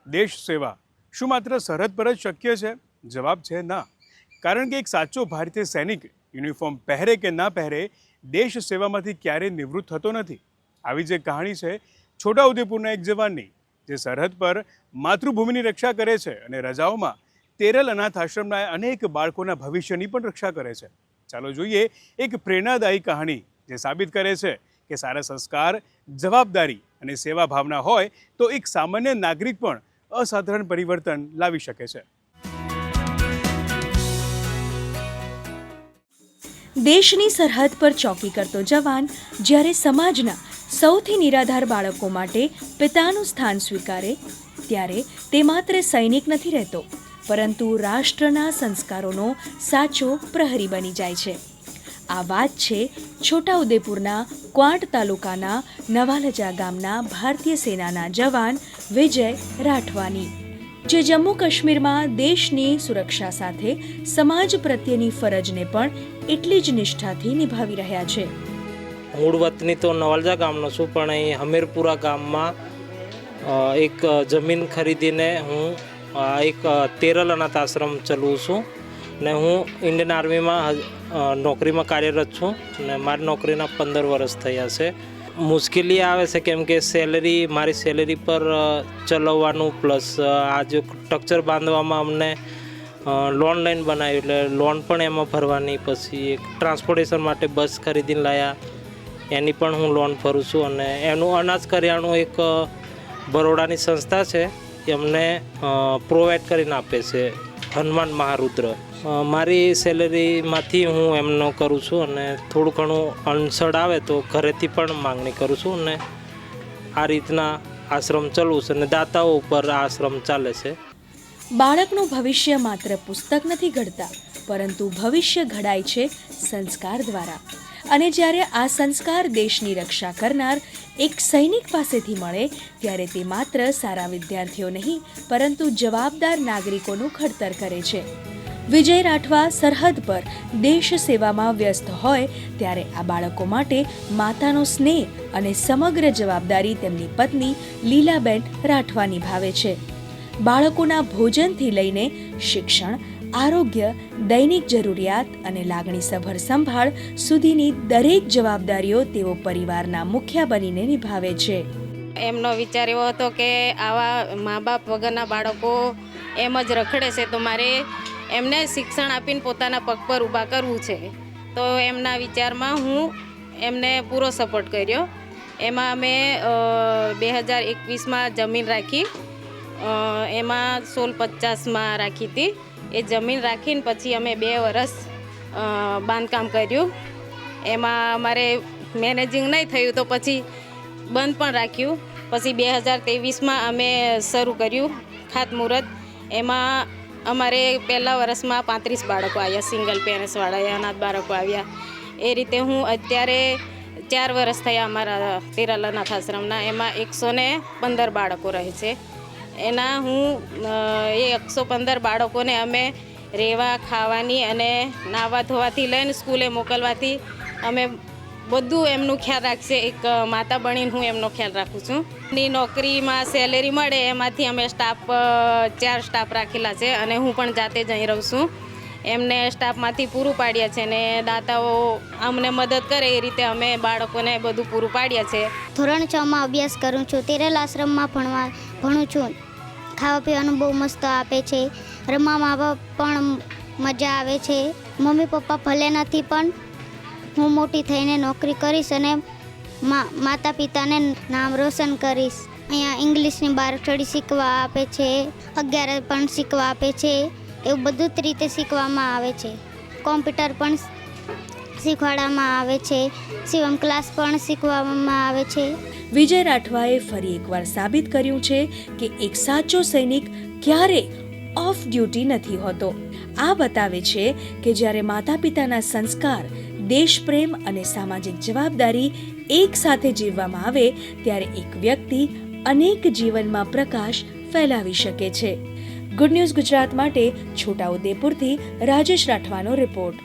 દેશ સેવા શું માત્ર સરહદ પર જ શક્ય છે? જવાબ છે ના. કારણ કે એક સાચો ભારતીય સૈનિક યુનિફોર્મ પહેરે કે ના પહેરે દેશ સેવામાંથી ક્યારેય નિવૃત્ત થતો નથી. આવી જે કહાણી છે છોટાઉદેપુરના એક જવાનની, જે સરહદ પર માતૃભૂમિની રક્ષા કરે છે અને રજાઓમાં તેરલ અનાથ આશ્રમના અનેક બાળકોના ભવિષ્યની પણ રક્ષા કરે છે. ચાલો જોઈએ એક પ્રેરણાદાયી કહાણી જે સાબિત કરે છે કે સારા સંસ્કાર, જવાબદારી અને સેવા ભાવના હોય તો એક સામાન્ય નાગરિક પણ અસાધારણ પરિવર્તન લાવી શકે છે. દેશની સરહદ પર ચોકી કરતો જવાન જ્યારે સમાજના સૌથી નિરાધાર બાળકો માટે પિતાનું સ્થાન સ્વીકારે ત્યારે તે માત્ર સૈનિક નથી રહેતો, પરંતુ રાષ્ટ્રના સંસ્કારોનો સાચો પ્રહરી બની જાય છે. આ વાત છે છોટાઉદેપુરના ક્વાંટ તાલુકાના નવાલજા ગામના ભારતીય સેનાના જવાન વિજય રાઠવાની, જે જમ્મુ કાશ્મીરમાં દેશની સુરક્ષા સાથે સમાજ પ્રત્યેની ફરજને પણ એટલી જ નિષ્ઠાથી નિભાવી રહ્યા છે. મૂળ વતની તો નવાલજા ગામનો છું, પણ અહીં હમીરપુરા ગામમાં એક જમીન ખરીદીને હું એક તેરલ અનાથ આશ્રમ ચલાવું છું ને હું ઇન્ડિયન આર્મીમાં નોકરીમાં કાર્યરત છું ને મારી નોકરીના 15 વર્ષ થયા છે. મુશ્કેલી આવે છે કેમ કે મારી સેલેરી પર ચલાવવાનું પ્લસ આ જો સ્ટ્રક્ચર બાંધવામાં અમને લોન લાઈન બનાવી, એટલે લોન પણ એમાં ભરવાની, પછી એક ટ્રાન્સપોર્ટેશન માટે બસ ખરીદીને લાવ્યા, એની પણ હું લોન ભરું છું. અને એનું અનાજ કરિયાણું એક બરોડાની સંસ્થા છે એ અમને પ્રોવાઈડ કરીને આપે છે, હનુમાન મહારુદ્ર. મારી સેલેરીમાંથી હું એમનો કરું છું અને થોડું ઘણું અણસડ આવે તો ઘરેથી પણ માંગણી કરું છું અને આ રીતના આશ્રમ ચલાવું છું અને દાતાઓ ઉપર આ આશ્રમ ચાલે છે. બાળકનું ભવિષ્ય માત્ર પુસ્તક નથી ઘડતા, પરંતુ ભવિષ્ય ઘડાય છે સંસ્કાર દ્વારા. અને જ્યારે આ સંસ્કાર દેશની રક્ષા કરનાર એક સૈનિક પાસેથી મળે ત્યારે તે માત્ર સારા વિદ્યાર્થીઓ નહીં, પરંતુ જવાબદાર નાગરિકોનું ઘડતર કરે છે. વિજય રાઠવા સરહદ પર દેશ સેવામાં વ્યસ્ત હોય ત્યારે આ બાળકો માટે માતાનો સ્નેહ અને સમગ્ર જવાબદારી તેમની પત્ની લીલાબેન રાઠવા નિભાવે છે. બાળકોના ભોજનથી લઈને શિક્ષણ, આરોગ્ય, દૈનિક જરૂરિયાત અને લાગણીસભર સંભાળ સુધીની દરેક જવાબદારીઓ તેઓ પરિવારના મુખ્ય બનીને નિભાવે છે. એમનો વિચાર એવો હતો કે આવા મા બાપ વગરના બાળકો એમ જ રખડે છે, તો મારે એમને શિક્ષણ આપીને પોતાના પગ પર ઊભા કરવું છે. તો એમના વિચારમાં હું એમને પૂરો સપોર્ટ કર્યો. એમાં અમે 2021માં જમીન રાખી, એમાં 1650માં રાખી હતી. એ જમીન રાખીને પછી અમે 2 વર્ષ બાંધકામ કર્યું. એમાં અમારે મેનેજિંગ નહીં થયું તો પછી બંધ પણ રાખ્યું. પછી 2023માં અમે શરૂ કર્યું ખાતમુહૂર્ત. એમાં અમારે પહેલા વર્ષમાં 35 બાળકો આવ્યા, સિંગલ પેરેન્ટ્સવાળા અનાથ બાળકો આવ્યા. એ રીતે હું અત્યારે 4 વર્ષ થયા અમારા તેરલ અનાથ આશ્રમના, એમાં 115 બાળકો રહે છે. એના હું એ 115 બાળકોને અમે રહેવા, ખાવાની અને નાહવા ધોવાથી લઈને સ્કૂલે મોકલવાથી અમે બધું એમનું ખ્યાલ રાખશે. એક માતા બનીને હું એમનો ખ્યાલ રાખું છું. ની નોકરીમાં સેલેરી મળે એમાંથી અમે 4 સ્ટાફ રાખેલા છે અને હું પણ જાતે જ અહીં રહું છું. એમને સ્ટાફમાંથી પૂરું પાડ્યા છે અને દાતાઓ અમને મદદ કરે એ રીતે અમે બાળકોને બધું પૂરું પાડ્યા છે. ધોરણ 6માં અભ્યાસ કરું છું. તેરલ આશ્રમમાં ભણું છું. ખાવા પીવાનું બહુ મસ્ત આપે છે. રમવામાં પણ મજા આવે છે. મમ્મી પપ્પા ભલે નથી, પણ હું મોટી થઈને નોકરી કરીશ અને માતા પિતાને નામ રોશન કરીશ. અહીંયા ઇંગ્લિશની બારઠડી શીખવા આપે છે, 11 પણ શીખવા આપે છે. એવું બધું જ રીતે શીખવામાં આવે છે. કોમ્પ્યુટર પણ શીખવાડવામાં આવે છે. સીવમ ક્લાસ પણ શીખવામાં આવે છે. વિજય રાઠવાએ ફરી એકવાર સાબિત કર્યું છે કે એક સાચો સૈનિક ક્યારેય ઓફ ડ્યુટી નથી હોતો. આ બતાવે છે કે જ્યારે માતા પિતાના સંસ્કાર, દેશપ્રેમ અને સામાજિક જવાબદારી એક સાથે જીવવામાં આવે ત્યારે એક વ્યક્તિ અનેક જીવનમાં પ્રકાશ ફેલાવી શકે છે. ગુડ ન્યૂઝ ગુજરાત માટે છોટાઉદેપુરથી રાજેશ રાઠવાનો રિપોર્ટ.